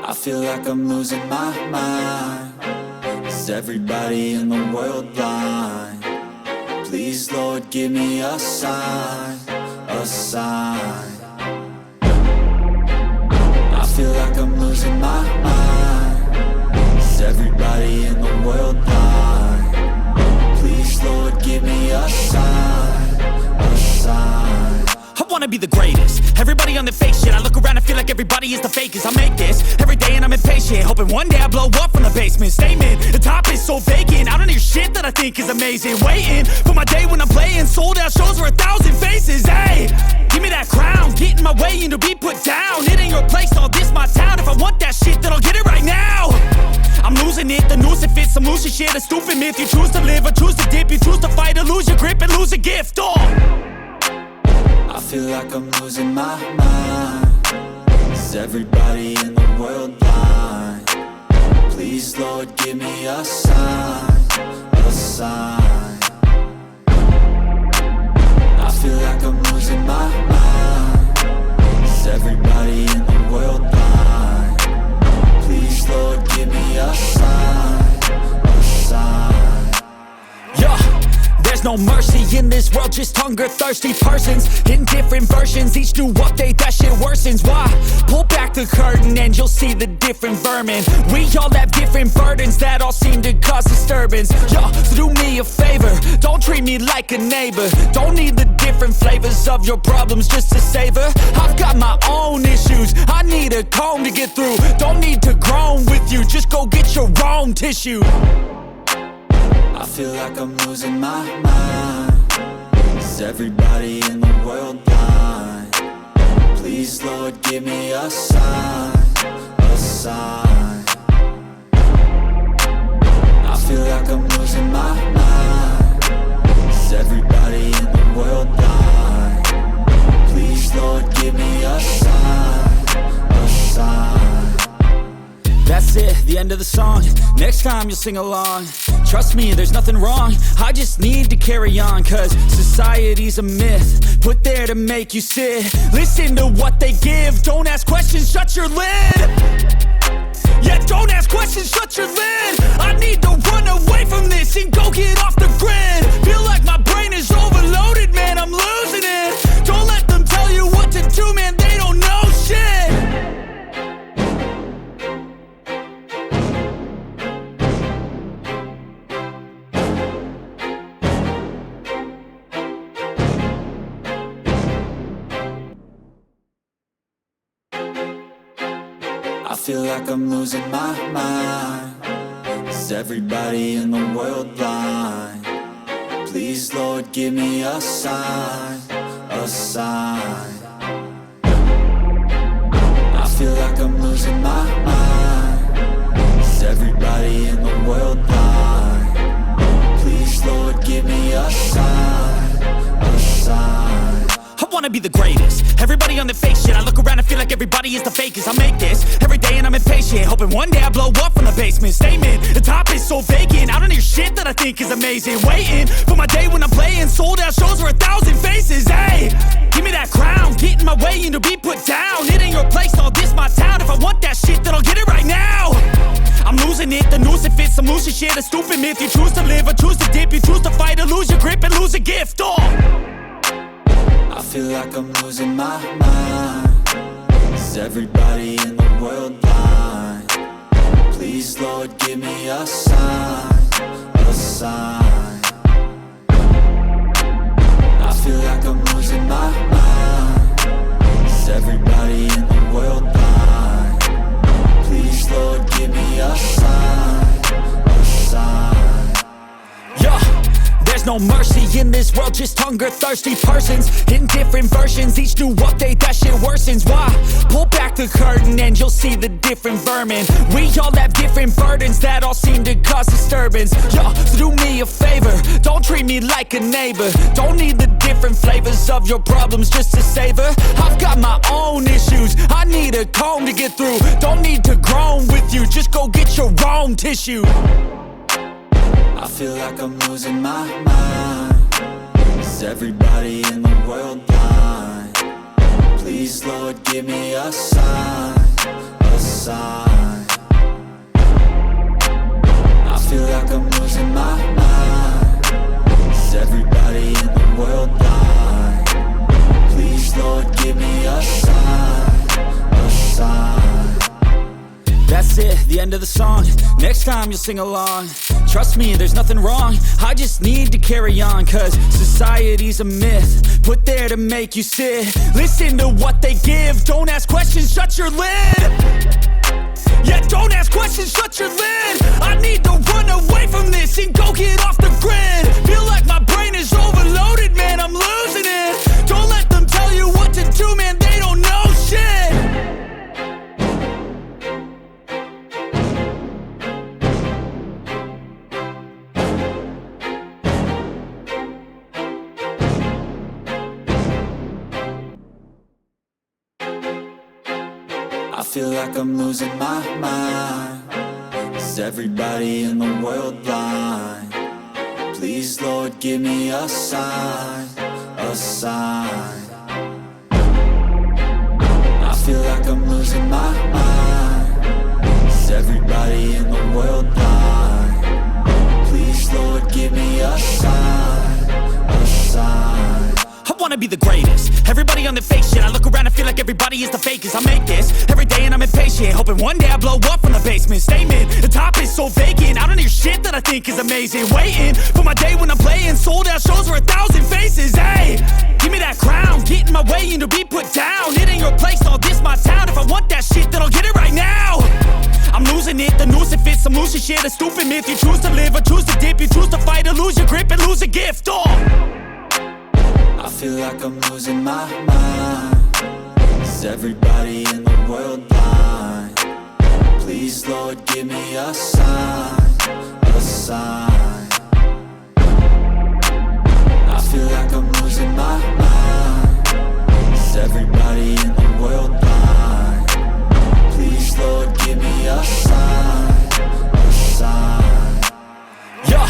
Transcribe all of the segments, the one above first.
I feel like I'm losing my mind. Is everybody in the world blind? Please, Lord, give me a sign, a sign. I feel like I'm losing my mind. Is everybody in the world blind? Please, Lord, give me a sign, a sign. I wanna be the greatest. Everybody on the fake shit. I look around and feel like everybody is the fakest. I make this every day and I'm impatient, hoping one day I blow up from the basement. Statement, the top is so vacant. I don't hear shit that I think is amazing. Waiting for my day when I'm playing sold out shows for 1,000 faces. Hey, give me that crown, get in my way and to be put down. It ain't your place, all this my town. If I want that shit, then I'll get it right now. I'm losing it, the noose it fits. I'm losing shit, a stupid myth. You choose to live or choose to dip. You choose to fight or lose your grip and lose a gift. I feel like I'm losing my mind. Is everybody in the world blind? Please, Lord, give me a sign, a sign. I feel like I'm losing my mind. Is everybody in the world blind? Please, Lord, give me a sign, a sign. Yeah. There's no mercy in this world, just hunger-thirsty persons in different versions. Each new update, that shit worsens. Why? Pull back the curtain and you'll see the different vermin. We all have different burdens that all seem to cause disturbance. Yo, so do me a favor, don't treat me like a neighbor. Don't need the different flavors of your problems just to savor. I've got my own issues, I need a comb to get through. Don't need to groan with you, just go get your own tissue. I feel like I'm losing my mind. Is everybody in the world blind? Please, Lord, give me a sign, a sign. I feel like I'm losing my mind. Is everybody in the world blind? Please, Lord, give me a sign, a sign. That's it, the end of the song. Next time you'll sing along. Trust me, there's nothing wrong. I just need to carry on, cause society's a myth put there to make you sit. Listen to what they give. Don't ask questions, shut your lid. Yeah, don't ask questions, shut your lid. I need to run away from this and go get off the grid. Feel like my brain is overloaded, man, I'm losing it. Don't let them tell you what to do, man, they don't know shit. I feel like I'm losing my mind. Is everybody in the world blind? Please, Lord, give me a sign, a sign. I feel like I'm losing my mind. Is everybody in the world blind? Please, Lord, give me a sign, a sign. I wanna be the greatest. Everybody on the fake shit. I look around and feel like everybody is the fakest. I make this every day and I'm impatient, hoping one day I blow up from the basement. Statement, the top is so vacant. I don't hear shit that I think is amazing. Waiting for my day when I'm playing sold out shows for 1,000 faces. Hey, give me that crown, get in my way and to be put down. It ain't your place, all this my town. If I want that shit, then I'll get it right now. I'm losing it, the noose it fits. I'm losing shit, a stupid myth. You choose to live or choose to dip. You choose to fight or lose your grip and lose a gift. I feel like I'm losing my mind. Is everybody in the world blind? Please, Lord, give me a sign, a sign. I feel like I'm losing my mind. Is everybody in the world blind? Please, Lord, give me a sign, a sign. Yeah. There's no mercy in this world, just hunger-thirsty persons in different versions. Each new update, that shit worsens. Why? Pull back the curtain and you'll see the different vermin. We all have different burdens that all seem to cause disturbance. Yo, so do me a favor, don't treat me like a neighbor. Don't need the different flavors of your problems just to savor. I've got my own issues, I need a comb to get through. Don't need to groan with you, just go get your own tissue. I feel like I'm losing my mind. Is everybody in the world blind? Please, Lord, give me a sign, a sign. losing my mind? Is everybody in the world blind? Please, Lord, give me a sign, a sign. That's it, the end of the song. Next time you'll sing along. Trust me, there's nothing wrong. I just need to carry on, cause society's a myth, put there to make you sit. Listen to what they give. Don't ask questions, shut your lid. Yeah, don't ask questions, shut your lid. I need to run away from this and go get off the grid. Feel like my brain is overloaded, man, I'm losing it. Don't let them tell you what to do, man, they don't know shit. I feel like I'm losing my mind. Is everybody in the world blind? Please, Lord, give me a sign, a sign. I feel like I'm losing my mind. Is everybody in the world blind? Please, Lord, give me a sign, a sign. I wanna be the greatest. Everybody on the fake shit. I look around and feel like everybody is the fakest. I make this every day and I'm impatient, hoping one day I blow up from the basement. Statement, the top is so vacant. I don't hear shit that I think is amazing. Waiting for my day when I'm playing sold out shows for 1,000 faces. Hey, give me that crown, get in my way and to be put down. It ain't your place, no, this my town. If I want that shit, then I'll get it right now. I'm losing it, the noose it fits. I'm losing shit, a stupid myth. You choose to live or choose to dip. You choose to fight or lose your grip and lose a gift. I feel like I'm losing my mind. Is everybody in the world blind? Please, Lord, give me a sign, a sign. I feel like I'm losing my mind. Is everybody in the world blind? Please, Lord, give me a sign, a sign. Yeah.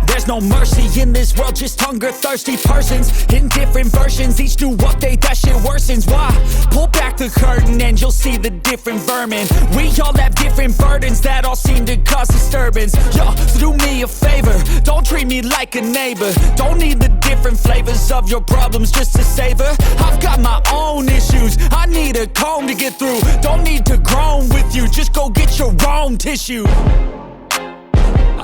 There's no mercy in this world, just hunger-thirsty persons in different versions, each new update, that shit worsens. Why? Pull back the curtain and you'll see the different vermin. We all have different burdens that all seem to cause disturbance. Yo, so do me a favor, don't treat me like a neighbor. Don't need the different flavors of your problems just to savor. I've got my own issues, I need a comb to get through. Don't need to groan with you, just go get your own tissue.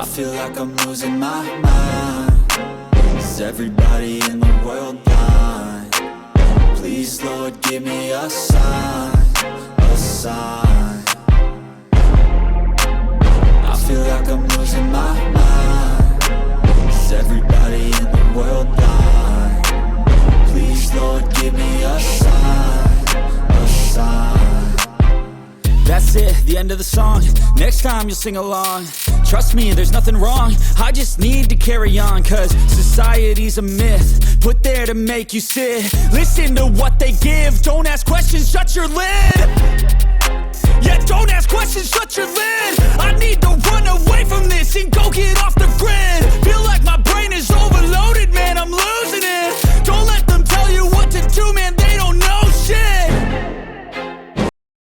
I feel like I'm losing my mind. Is everybody in the world blind? Please, Lord, give me a sign, a sign. I feel like I'm losing my mind. Is everybody in the world blind? Please, Lord, give me a sign, a sign. That's it, the end of the song. Next time you'll sing along. Trust me, there's nothing wrong. I just need to carry on, cause society's a myth, put there to make you sit. Listen to what they give. Don't ask questions, shut your lid. Yeah, don't ask questions, shut your lid. I need to